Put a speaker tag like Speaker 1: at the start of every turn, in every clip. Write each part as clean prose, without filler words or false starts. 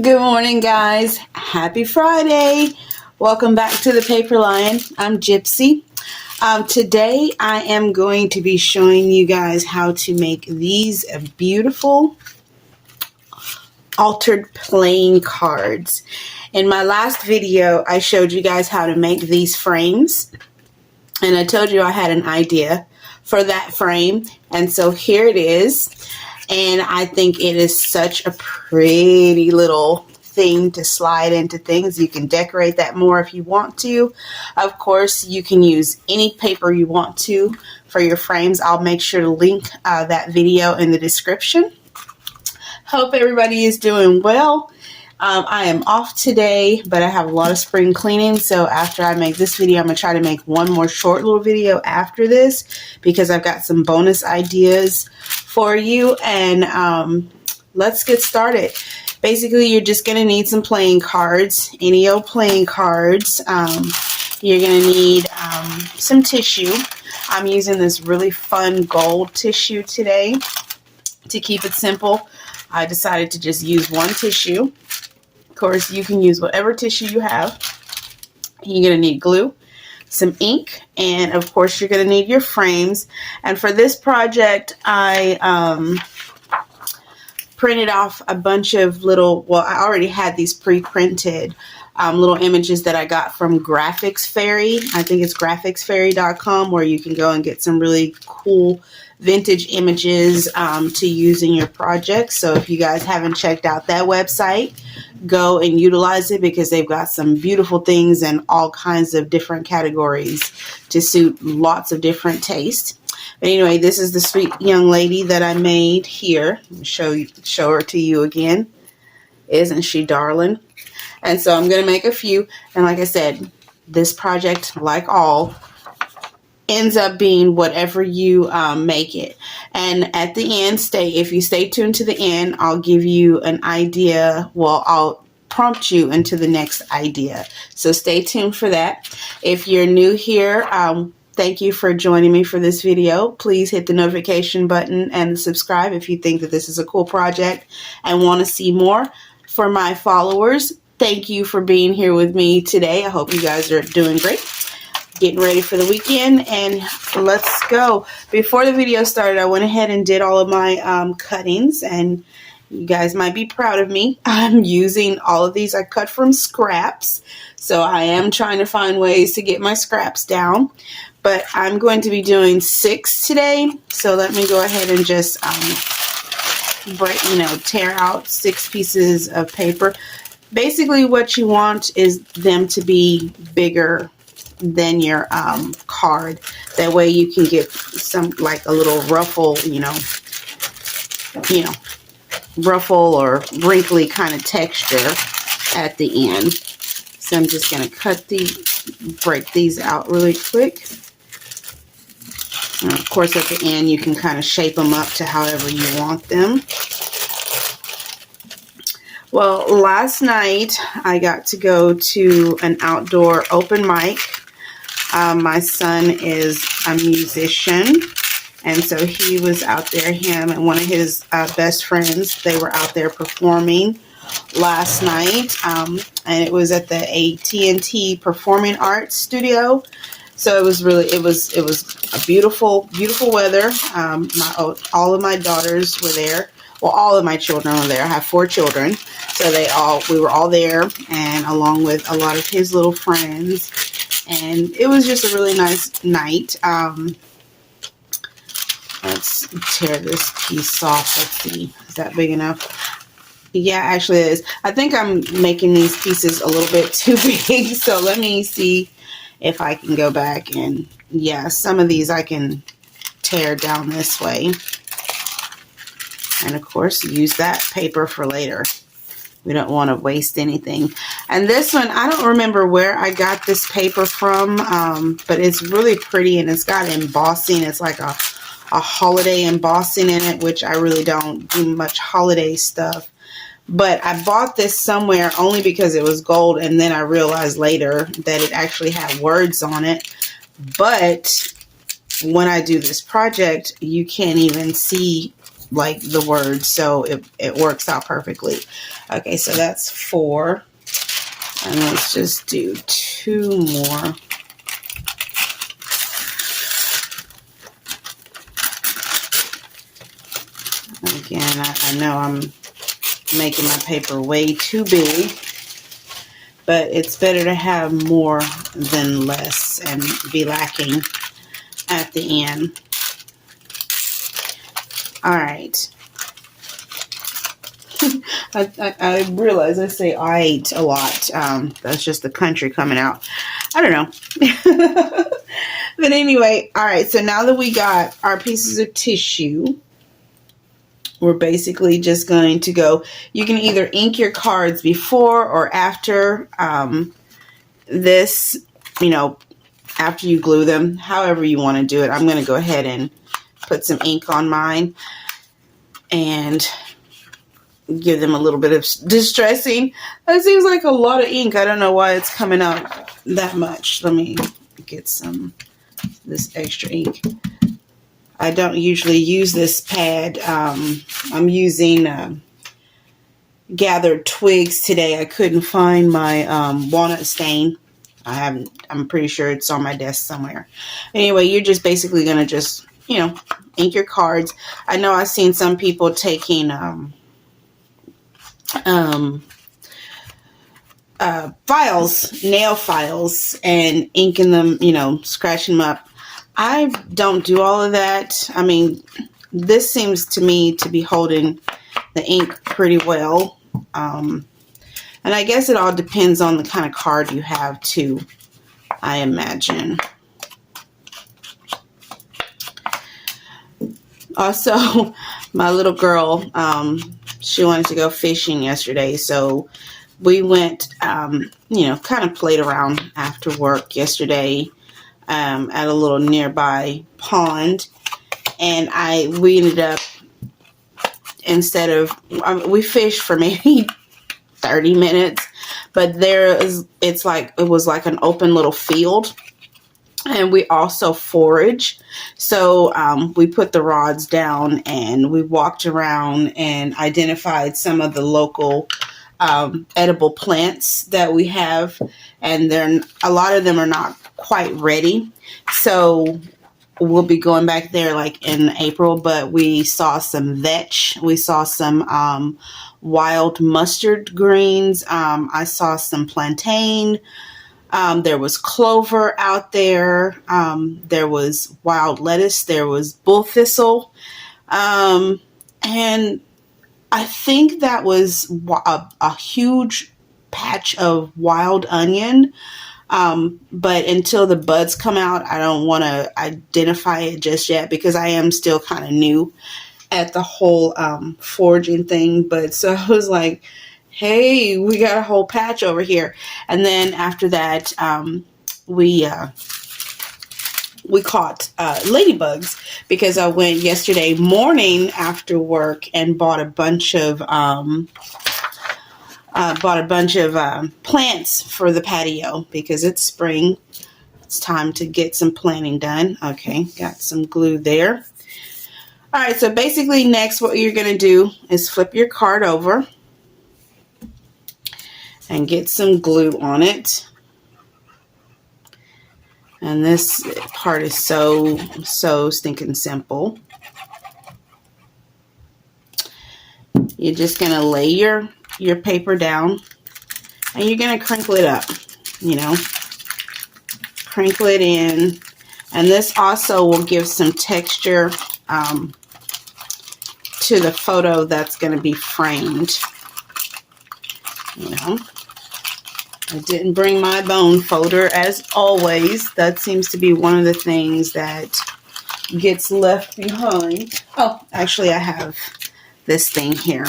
Speaker 1: Good morning, guys. Happy Friday. Welcome back to the Paper Lion. I'm Gypsy. Today I am going to be showing you guys how to make these beautiful altered playing cards. In my last video, I showed you guys how to make these frames, and I told you I had an idea for that frame, and so here it is. And I think it is such a pretty little thing to slide into things. You can decorate that more if you want to. Of course, you can use any paper you want to for your frames. I'll make sure to link that video in the description. Hope everybody is doing well. I am off today, but I have a lot of spring cleaning, so after I make this video, I'm going to try to make one more short little video after this because I've got some bonus ideas for you, and let's get started. Basically, you're just going to need some playing cards, any old playing cards. You're going to need some tissue. I'm using this really fun gold tissue today. To keep it simple, I decided to just use one tissue. Of course, you can use whatever tissue you have. You're going to need glue, some ink, and of course you're going to need your frames. And for this project, I printed off a bunch of little, well, I already had these pre-printed little images that I got from Graphics Fairy. I think it's graphicsfairy.com, where you can go and get some really cool vintage images to use in your projects. So if you guys haven't checked out that website, go and utilize it because they've got some beautiful things in all kinds of different categories to suit lots of different tastes. But anyway, this is the sweet young lady that I made here. Show her to you again. Isn't she darling? And so I'm going to make a few. And like I said, this project, like all, ends up being whatever you make it. And at the end, if you stay tuned to the end, I'll give you an idea. Well, I'll prompt you into the next idea. So stay tuned for that. If you're new here, thank you for joining me for this video. Please hit the notification button and subscribe if you think that this is a cool project and want to see more. For my followers, thank you for being here with me today. I hope you guys are doing great. Getting ready for the weekend, and let's go. Before the video started, I went ahead and did all of my cuttings, and you guys might be proud of me. I'm using all of these I cut from scraps, so I am trying to find ways to get my scraps down. But I'm going to be doing 6 today, so let me go ahead and just tear out 6 pieces of paper. Basically, what you want is them to be bigger than your card. That way you can get some, like a little ruffle, ruffle or wrinkly kind of texture at the end. So I'm just going to break these out really quick. And of course, at the end, you can kind of shape them up to however you want them. Well, last night I got to go to an outdoor open mic. My son is a musician, and so he was out there, him and one of his best friends, they were out there performing last night, and it was at the AT&T Performing Arts Studio. So it was a beautiful weather. All of my daughters were there. Well, all of my children were there. I have 4 children, so we were all there, and along with a lot of his little friends. And it was just a really nice night. Let's tear this piece off. Let's see. Is that big enough? Yeah, actually it is. I think I'm making these pieces a little bit too big. So let me see if I can go back and, yeah, some of these I can tear down this way. And of course, use that paper for later. We don't want to waste anything. And this one, I don't remember where I got this paper from, but it's really pretty, and it's got embossing. It's like a holiday embossing in it, which I really don't do much holiday stuff. But I bought this somewhere only because it was gold, and then I realized later that it actually had words on it. But when I do this project, you can't even see like the words, so it works out perfectly. Okay, so that's 4. And let's just do 2 more. Again, I know I'm making my paper way too big, but it's better to have more than less and be lacking at the end. All right. I realize I say I ate a lot. That's just the country coming out. I don't know. But anyway, all right. So now that we got our pieces of tissue, we're basically just going to go. You can either ink your cards before or after this, you know, after you glue them, however you want to do it. I'm going to go ahead and put some ink on mine and give them a little bit of distressing. That seems like a lot of ink. I don't know why it's coming out that much. Let me get this extra ink. I don't usually use this pad. I'm using gathered twigs today. I couldn't find my walnut stain. I'm pretty sure it's on my desk somewhere. Anyway, you're just basically going to just, you know, ink your cards. I know I've seen some people taking files, nail files, and inking them, you know, scratching them up. I don't do all of that. I mean, this seems to me to be holding the ink pretty well. And I guess it all depends on the kind of card you have too, I imagine. Also, my little girl, she wanted to go fishing yesterday, so we went, you know, kind of played around after work yesterday at a little nearby pond, and we ended up, instead of, we fished for maybe 30 minutes, but it was like an open little field, and we also forage. So we put the rods down and we walked around and identified some of the local edible plants that we have, and a lot of them are not quite ready, so we'll be going back there like in April. But we saw some vetch, we saw some wild mustard greens, I saw some plantain, there was clover out there, there was wild lettuce, there was bull thistle, and I think that was a huge patch of wild onion. But until the buds come out, I don't want to identify it just yet, because I am still kind of new at the whole foraging thing. But so I was like, hey, we got a whole patch over here. And then after that, we caught ladybugs, because I went yesterday morning after work and bought a bunch of plants for the patio, because it's spring. It's time to get some planting done. Okay, got some glue there. All right, so basically next what you're going to do is flip your card over and get some glue on it. And this part is so stinking simple. You're just going to lay your paper down, and you're going to crinkle it up, you know, crinkle it in. And this also will give some texture to the photo that's going to be framed. You know, I didn't bring my bone folder as always. That seems to be one of the things that gets left behind. Oh, actually I have this thing here.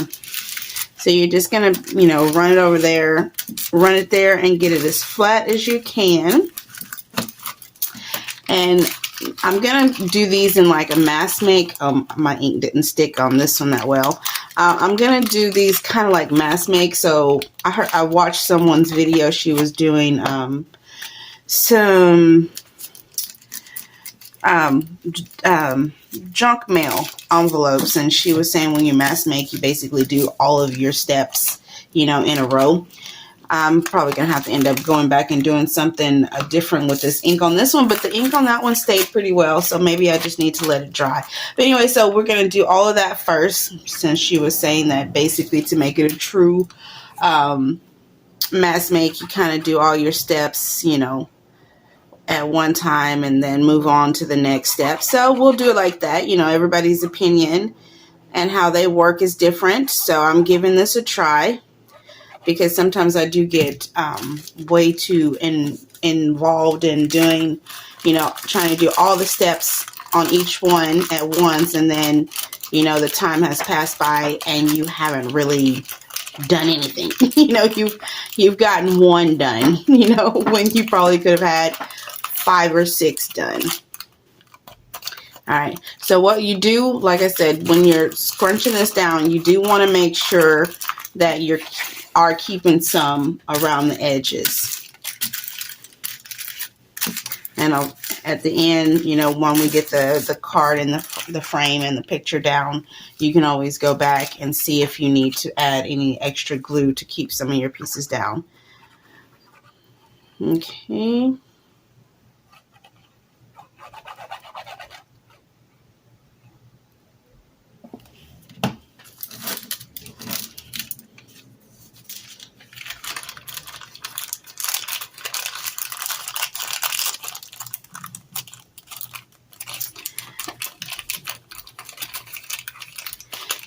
Speaker 1: So you're just going to, you know, run it over there, run it there, and get it as flat as you can. And I'm going to do these in like a mass make. My ink didn't stick on this one that well. I'm going to do these kind of like mass make. So I watched someone's video. She was doing some um, junk mail envelopes, and she was saying when you mass make, you basically do all of your steps, you know, in a row. I'm probably going to have to end up going back and doing something different with this ink on this one, but the ink on that one stayed pretty well, so maybe I just need to let it dry. But anyway, so we're going to do all of that first, since she was saying that basically to make it a true mass make, you kind of do all your steps, you know, at one time and then move on to the next step. So we'll do it like that. You know, everybody's opinion and how they work is different, so I'm giving this a try, because sometimes I do get way too involved in doing, you know, trying to do all the steps on each one at once, and then, you know, the time has passed by and you haven't really done anything. You know, you've gotten one done, you know, when you probably could have had 5 or 6 done. All right, so what you do, like I said, when you're scrunching this down, you do want to make sure that you are keeping some around the edges. And at the end, you know, when we get the card and the frame and the picture down, you can always go back and see if you need to add any extra glue to keep some of your pieces down. Okay.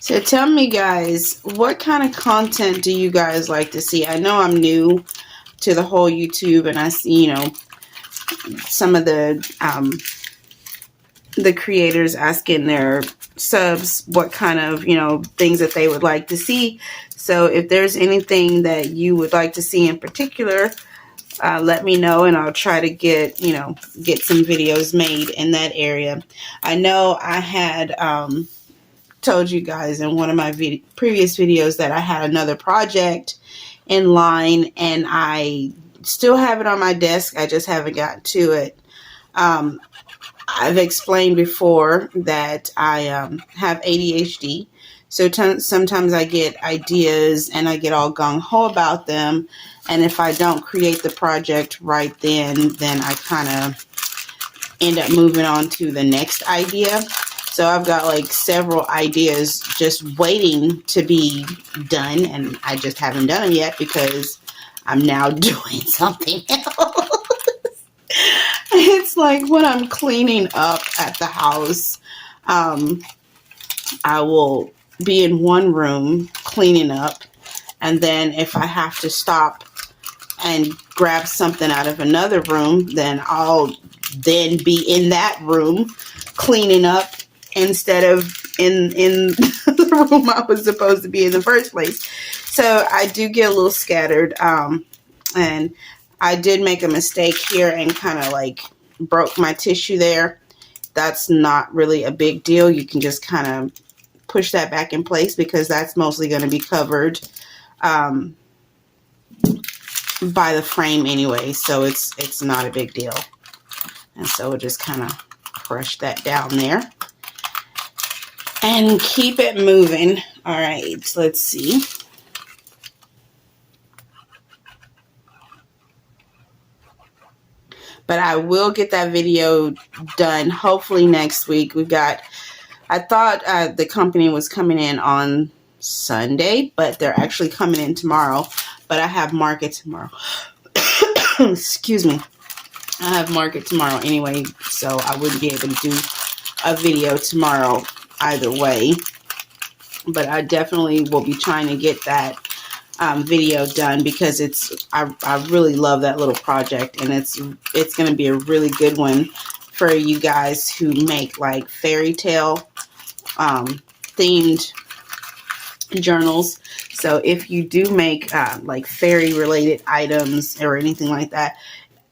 Speaker 1: So tell me, guys, what kind of content do you guys like to see? I know I'm new to the whole YouTube, and I see, you know, some of the creators asking their subs what kind of, you know, things that they would like to see. So if there's anything that you would like to see in particular, let me know, and I'll try to get, you know, get some videos made in that area. I know I had told you guys in one of my previous videos that I had another project in line, and I still have it on my desk. I just haven't gotten to it. I've explained before that I have ADHD, so sometimes I get ideas and I get all gung-ho about them, and if I don't create the project right then I kind of end up moving on to the next idea. So I've got like several ideas just waiting to be done, and I just haven't done them yet because I'm now doing something else. It's like when I'm cleaning up at the house, I will be in one room cleaning up, and then if I have to stop and grab something out of another room, then I'll then be in that room cleaning up instead of in the room I was supposed to be in the first place. So I do get a little scattered, and I did make a mistake here and kind of like broke my tissue there. That's not really a big deal. You can just kind of push that back in place because that's mostly going to be covered by the frame anyway, so it's not a big deal. And so we'll just kind of crush that down there and keep it moving. All right, let's see. But I will get that video done hopefully next week. I thought the company was coming in on Sunday, but they're actually coming in tomorrow. But I have market tomorrow. Excuse me. I have market tomorrow anyway, so I wouldn't be able to do a video tomorrow either way. But I definitely will be trying to get that video done because I really love that little project, and it's going to be a really good one for you guys who make like fairy tale themed journals. So if you do make like fairy related items or anything like that,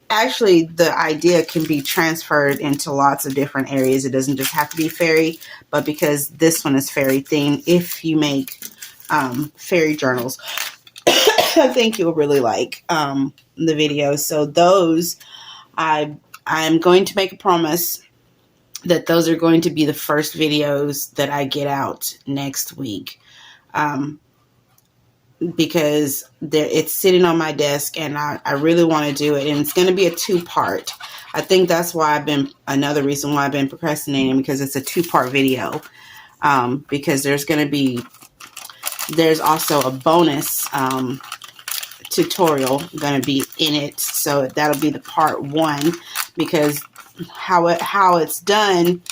Speaker 1: actually the idea can be transferred into lots of different areas. It doesn't just have to be fairy, but because this one is fairy themed, if you make fairy journals, I think you'll really like the video. So those, I'm going to make a promise that those are going to be the first videos that I get out next week. Because it's sitting on my desk and I really want to do it, and it's going to be a 2-part. I think that's why another reason why I've been procrastinating, because it's a 2-part video. Because there's also a bonus tutorial going to be in it, so that'll be the part 1, because how it's done,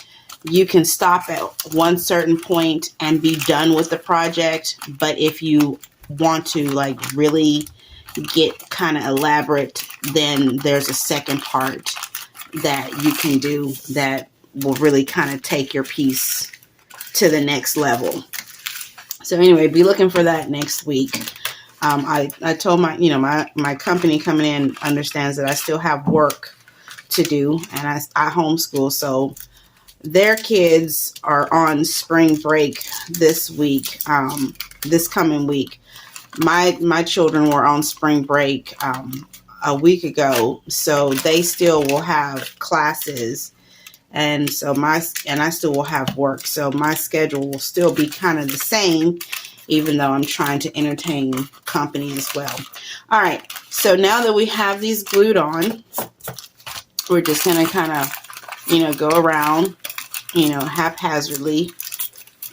Speaker 1: you can stop at one certain point and be done with the project. But if you want to like really get kind of elaborate, then there's a second part that you can do that will really kind of take your piece to the next level. So anyway, be looking for that next week. I told my company coming in understands that I still have work to do, and I homeschool, so their kids are on spring break this week, this coming week. My children were on spring break a week ago, so they still will have classes, and so I still will have work, so my schedule will still be kind of the same, even though I'm trying to entertain company as well. All right, so now that we have these glued on, we're just going to kind of, go around, haphazardly,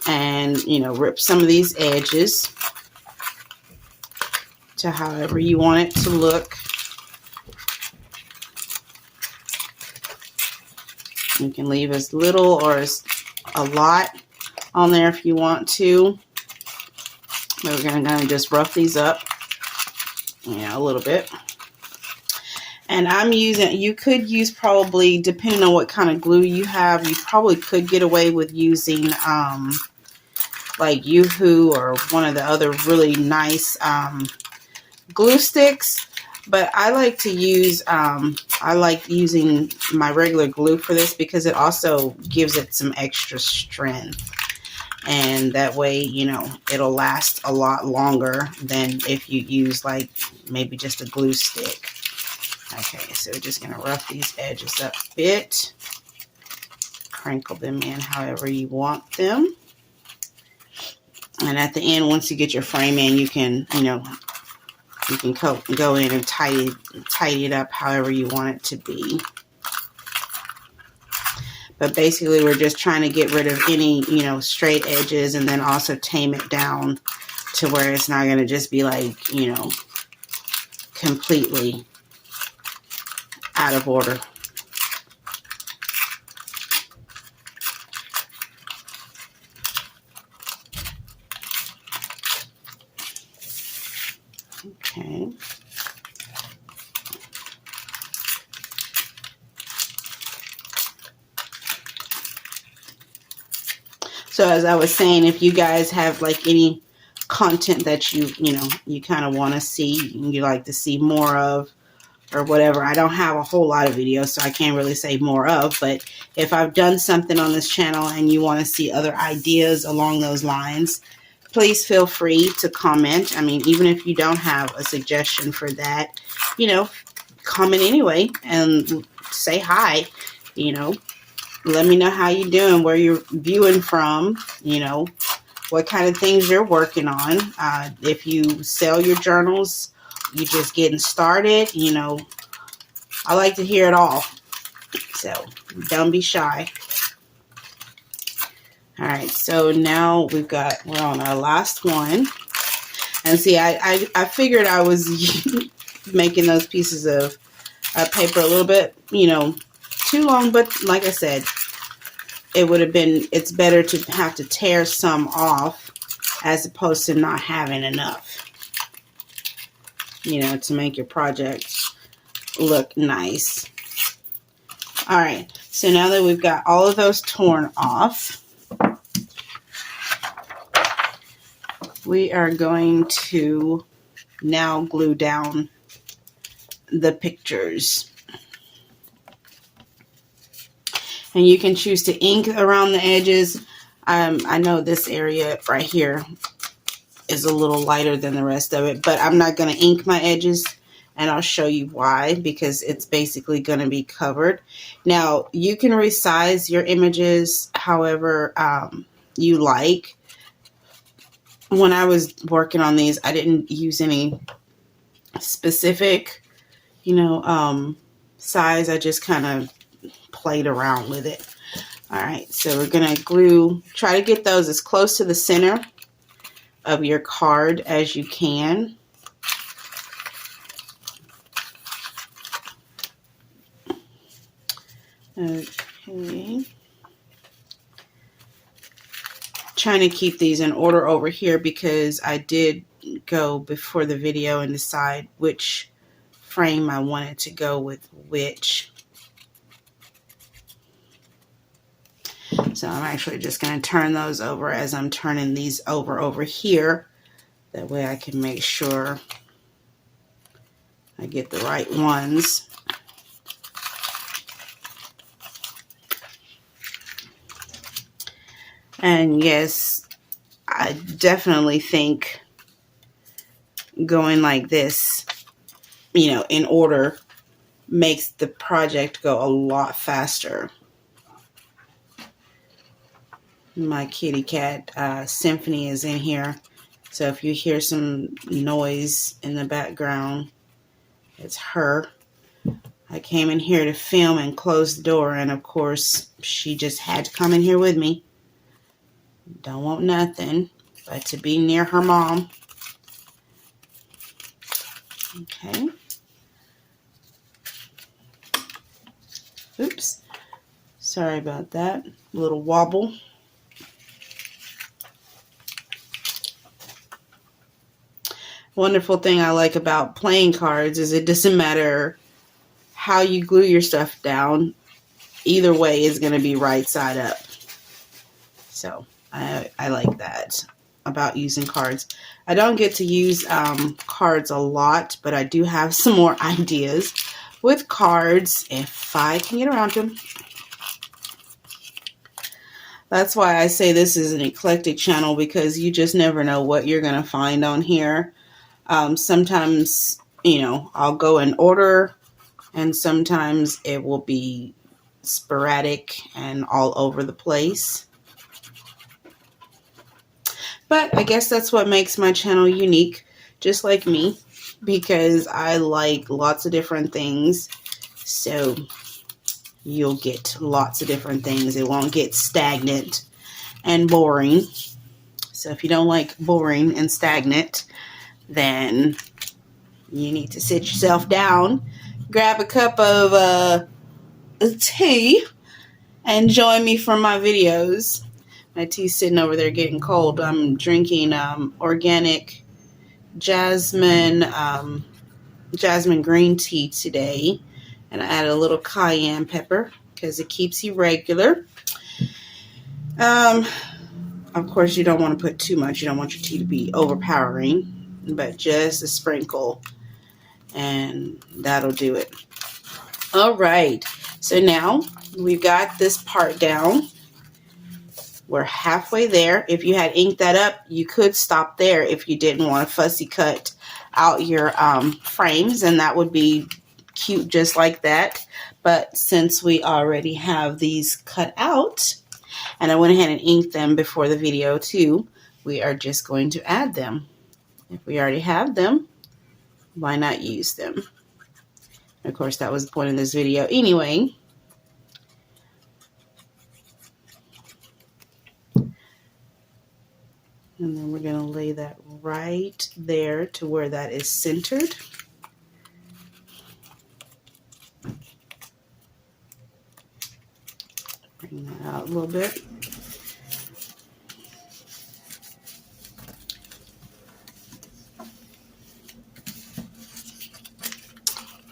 Speaker 1: and, rip some of these edges to however you want it to look. You can leave as little or as a lot on there if you want to. But we're going to just rough these up, a little bit. And you could use probably, depending on what kind of glue you have, you probably could get away with using like Yoo-Hoo or one of the other really nice glue sticks. But I like to use, I like using my regular glue for this because it also gives it some extra strength. And that way, it'll last a lot longer than if you use like maybe just a glue stick. Okay, so we're just going to rough these edges up a bit. Crinkle them in however you want them. And at the end, once you get your frame in, you can, you can go in and tidy it up however you want it to be. But basically, we're just trying to get rid of any, straight edges, and then also tame it down to where it's not going to just be like, completely out of order. Okay. So as I was saying, if you guys have like any content that you kind of want to see and you like to see more of or whatever, I don't have a whole lot of videos, so I can't really say more of, but if I've done something on this channel and you want to see other ideas along those lines, please feel free to comment. I mean, even if you don't have a suggestion for that, comment anyway and say hi, let me know how you're doing, where you're viewing from, what kind of things you're working on. If you sell your journals, you just getting started, I like to hear it all. So don't be shy. All right, so now we're on our last one. And see, I figured I was making those pieces of paper a little bit, too long, but like I said, it's better to have to tear some off as opposed to not having enough, to make your project look nice. All right, so now that we've got all of those torn off, we are going to now glue down the pictures. And you can choose to ink around the edges. I know this area right here is a little lighter than the rest of it, but I'm not going to ink my edges and I'll show you why, because it's basically going to be covered. Now, you can resize your images however you like. When I was working on these, I didn't use any specific, size. I just kind of played around with it. All right, so we're going to try to get those as close to the center of your card as you can. Okay. Trying to keep these in order over here because I did go before the video and decide which frame I wanted to go with which. So I'm actually just going to turn those over as I'm turning these over here. That way I can make sure I get the right ones. And yes, I definitely think going like this, in order makes the project go a lot faster. My kitty cat, Symphony, is in here. So if you hear some noise in the background, it's her. I came in here to film and close the door, and of course, she just had to come in here with me. Don't want nothing but to be near her mom. Okay. Oops. Sorry about that. A little wobble. Wonderful thing I like about playing cards is it doesn't matter how you glue your stuff down. Either way is going to be right side up. So I like that about using cards. I don't get to use cards a lot, but I do have some more ideas with cards if I can get around to them. That's why I say this is an eclectic channel, because you just never know what you're going to find on here. Sometimes, I'll go in order, and sometimes it will be sporadic and all over the place. But I guess that's what makes my channel unique, just like me, because I like lots of different things. So you'll get lots of different things. It won't get stagnant and boring. So if you don't like boring and stagnant, then you need to sit yourself down, grab a cup of tea, and join me for my videos. My tea's sitting over there getting cold. I'm drinking organic jasmine green tea today. And I added a little cayenne pepper because it keeps you regular. Of course, you don't want to put too much. You don't want your tea to be overpowering, but just a sprinkle, and that'll do it. All right. So now we've got this part down. We're halfway there. If you had inked that up, you could stop there if you didn't want to fussy cut out your frames, and that would be cute just like that. But since we already have these cut out, and I went ahead and inked them before the video too, we are just going to add them. If we already have them, why not use them? Of course, that was the point of this video anyway. And then we're going to lay that right there to where that is centered. Bring that out a little bit.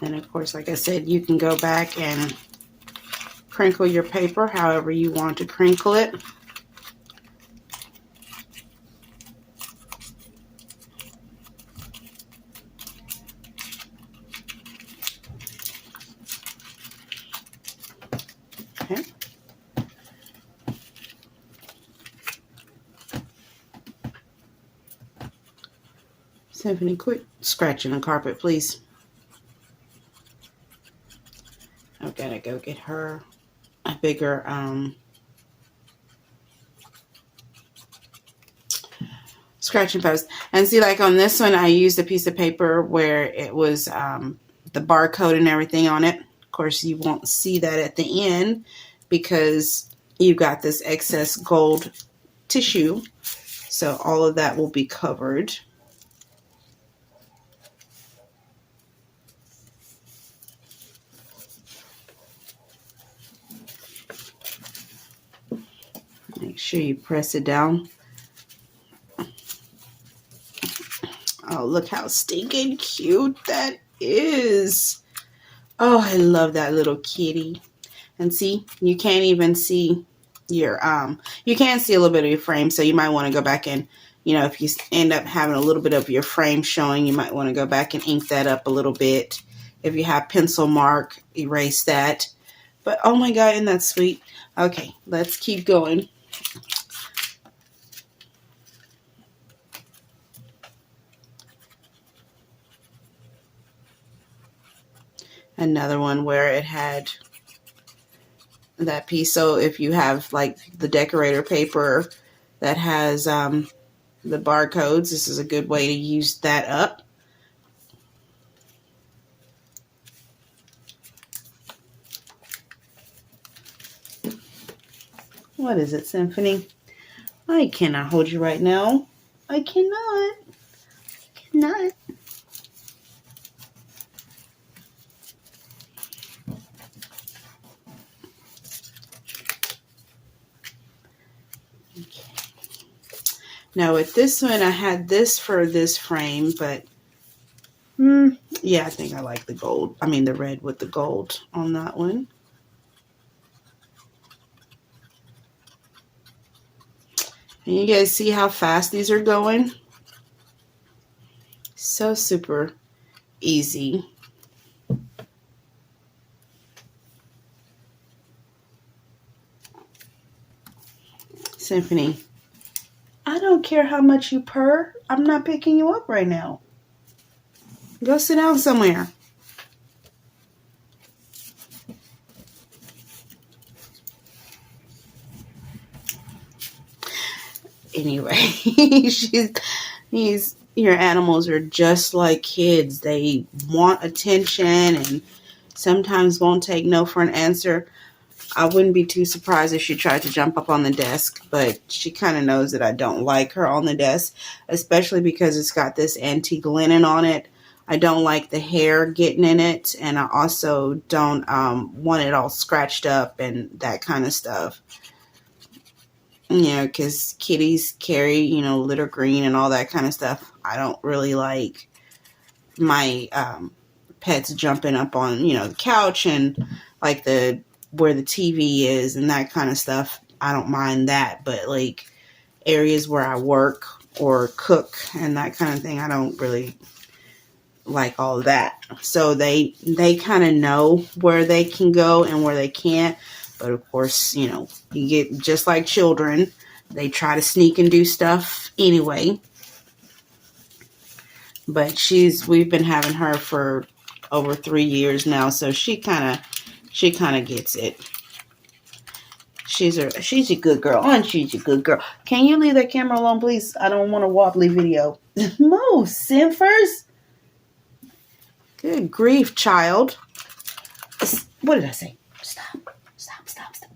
Speaker 1: And of course, like I said, you can go back and crinkle your paper however you want to crinkle it. Okay. Symphony, quit scratching the carpet, please. I've got to go get her a bigger scratching post. And see, like on this one, I used a piece of paper where it was the barcode and everything on it. Of course, you won't see that at the end because you've got this excess gold tissue. So all of that will be covered. Make sure you press it down. Oh, look how stinking cute that is. Oh, I love that little kitty. And see, you can't even see your, you can see a little bit of your frame, so you might want to go back and, you know, if you end up having a little bit of your frame showing, you might want to go back and ink that up a little bit. If you have pencil mark, erase that. But, oh my God, isn't that sweet? Okay, let's keep going. Another one where it had that piece. So if you have like the decorator paper that has the barcodes, this is a good way to use that up. What is it, Symphony? I cannot hold you right now. I cannot. Cannot. Okay. Now with this one, I had this for this frame, but yeah, I think I like the gold. I mean the red with the gold on that one. And you guys see how fast these are going? So super easy. Symphony, I don't care how much you purr. I'm not picking you up right now. Go sit down somewhere. Anyway, your animals are just like kids. They want attention and sometimes won't take no for an answer. I wouldn't be too surprised if she tried to jump up on the desk, but she kind of knows that I don't like her on the desk, especially because it's got this antique linen on it. I don't like the hair getting in it, and I also don't want it all scratched up and that kind of stuff. You know, because kitties carry, you know, litter green and all that kind of stuff. I don't really like my pets jumping up on, you know, the couch and like where the TV is and that kind of stuff. I don't mind that, but like areas where I work or cook and that kind of thing, I don't really like all of that. So they kind of know where they can go and where they can't. But of course, you know, you get just like children, they try to sneak and do stuff anyway. But we've been having her for over 3 years now, so she kind of gets it. She's a good girl. And she's a good girl. Can you leave that camera alone, please? I don't want a wobbly video. Move, Simfers. Good grief, child. What did I say? Stop.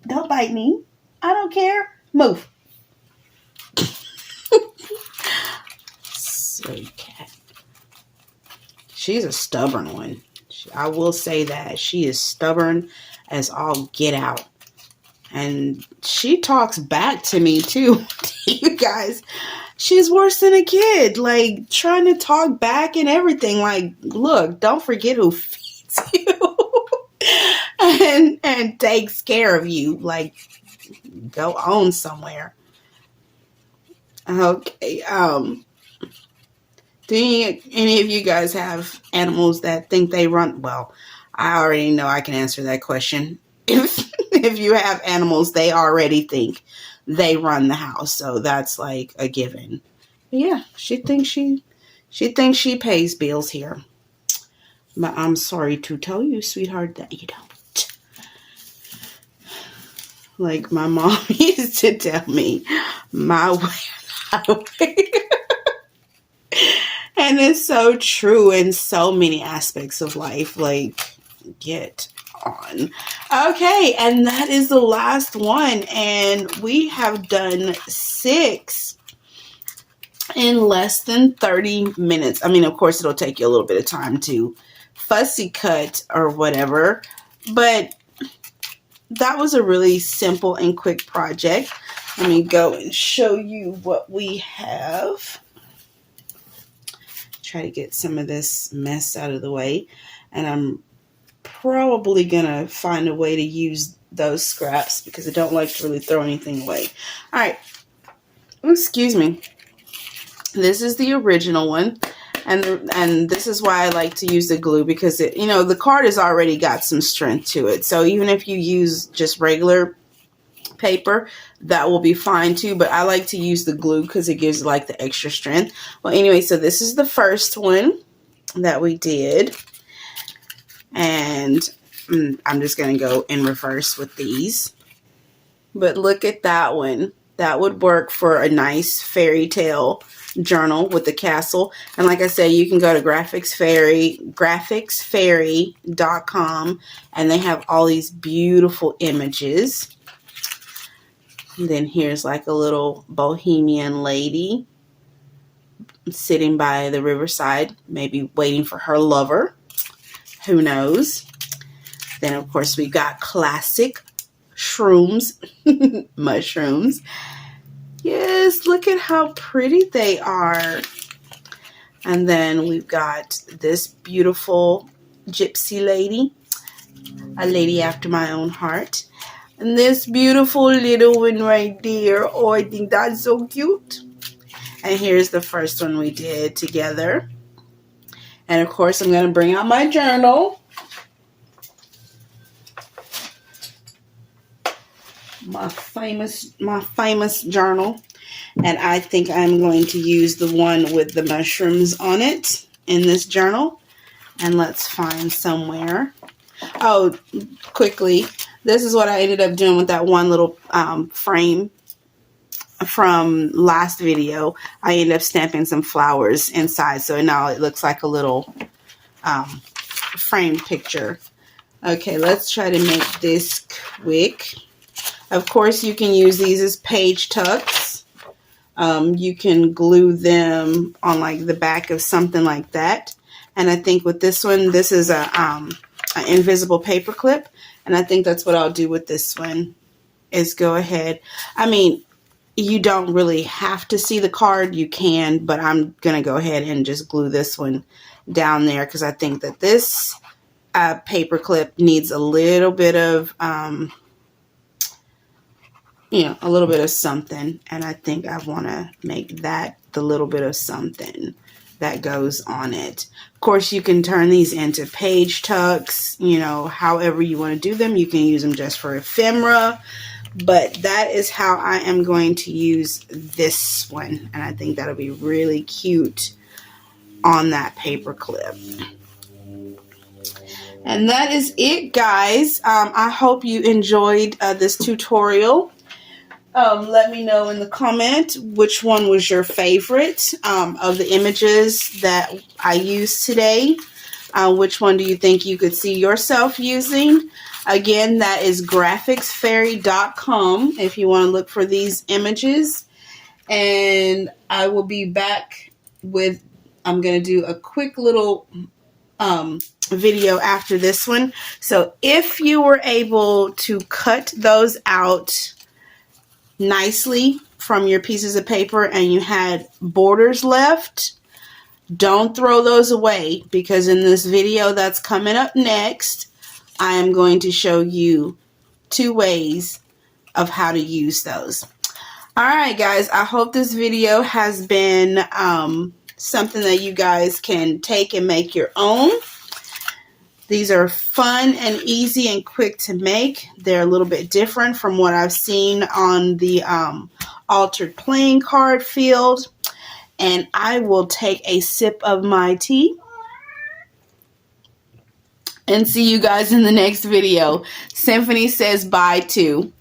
Speaker 1: Don't bite me. I don't care. Move. Silly cat. She's a stubborn one. I will say that. She is stubborn as all get out. And she talks back to me too. You guys, she's worse than a kid. Like, trying to talk back and everything. Like, look, don't forget who feeds you. and takes care of you. Like, go on somewhere. Okay. Do any of you guys have animals that think they run? Well, I already know I can answer that question. If you have animals, they already think they run the house. So that's like a given. But yeah, she thinks she pays bills here. But I'm sorry to tell you, sweetheart, that you don't. Like my mom used to tell me, my way or highway. And it's so true in so many aspects of life. Like, get on. Okay, and that is the last one. And we have done 6 in less than 30 minutes. I mean, of course, it'll take you a little bit of time to fussy cut or whatever. But that was a really simple and quick project. Let me go and show you what we have. Try to get some of this mess out of the way. And I'm probably gonna find a way to use those scraps because I don't like to really throw anything away. All right. Excuse me. This is the original one. And this is why I like to use the glue, because it, you know, the card has already got some strength to it. So even if you use just regular paper, that will be fine too. But I like to use the glue because it gives like the extra strength. Well, anyway, so this is the first one that we did. And I'm just going to go in reverse with these. But look at that one. That would work for a nice fairy tale journal with the castle. And like I said, you can go to graphicsfairy.com and they have all these beautiful images. And then here's like a little bohemian lady sitting by the riverside, maybe waiting for her lover. Who knows? Then of course we got classic shrooms, mushrooms. Yes, look at how pretty they are. And then we've got this beautiful gypsy lady, a lady after my own heart. And this beautiful little one right there. Oh, I think that's so cute. And here's the first one we did together. And of course, I'm going to bring out my journal. My famous journal. And I think I'm going to use the one with the mushrooms on it in this journal. And let's find somewhere. Oh, quickly, this is what I ended up doing with that one little frame from last video. I ended up stamping some flowers inside, so now it looks like a little frame picture. Okay, let's try to make this quick. Of course, you can use these as page tucks. You can glue them on like the back of something like that. And I think with this one, this is an invisible paper clip. And I think that's what I'll do with this one, is go ahead. I mean, you don't really have to see the card. You can, but I'm going to go ahead and just glue this one down there because I think that this paper clip needs a little bit of, you know, a little bit of something. And I think I want to make that the little bit of something that goes on it. Of course, you can turn these into page tucks, you know, however you want to do them. You can use them just for ephemera. But that is how I am going to use this one. And I think that'll be really cute on that paper clip. And that is it, guys. I hope you enjoyed this tutorial. Let me know in the comment which one was your favorite of the images that I used today. Which one do you think you could see yourself using? Again, that is graphicsfairy.com if you want to look for these images. And I will be back with, I'm going to do a quick little video after this one. So if you were able to cut those out nicely from your pieces of paper and you had borders left, don't throw those away, because in this video that's coming up next, I am going to show you 2 ways of how to use those. Alright guys, I hope this video has been something that you guys can take and make your own. These are fun and easy and quick to make. They're a little bit different from what I've seen on the altered playing card field. And I will take a sip of my tea and see you guys in the next video. Symphony says bye too.